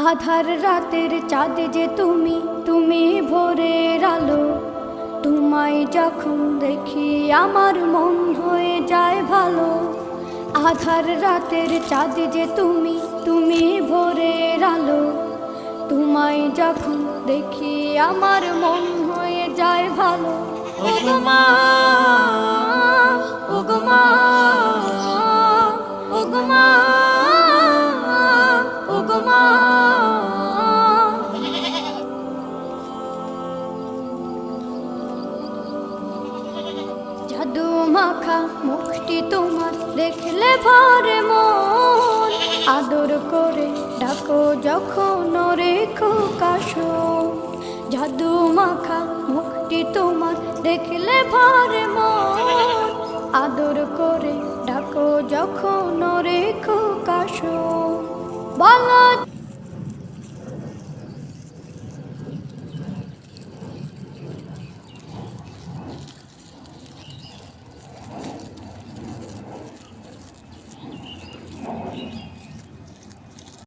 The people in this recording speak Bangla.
আধার রাতের চাঁদ যে তুমি, তুমি ভোরের আলো। তোমায় যখন দেখি আমার মন হয়ে যায় ভালো। আধার রাতের চাঁদ যে তুমি, তুমি ভোরের আলো। তোমায় যখন দেখি আমার মন হয়ে যায় ভালো। ওগো মা, ওগো মা, ওগো মা, ওগো মা। জাদু মাখা মুখটি তোমার দেখলে ভরে মন। আদর করে ডাকো যখন রেখো কাশো। জাদু মাখা মুখটি তোমার দেখলে ভরে মন। আদর করে ডাকো যখন রেখো কাশো। বলো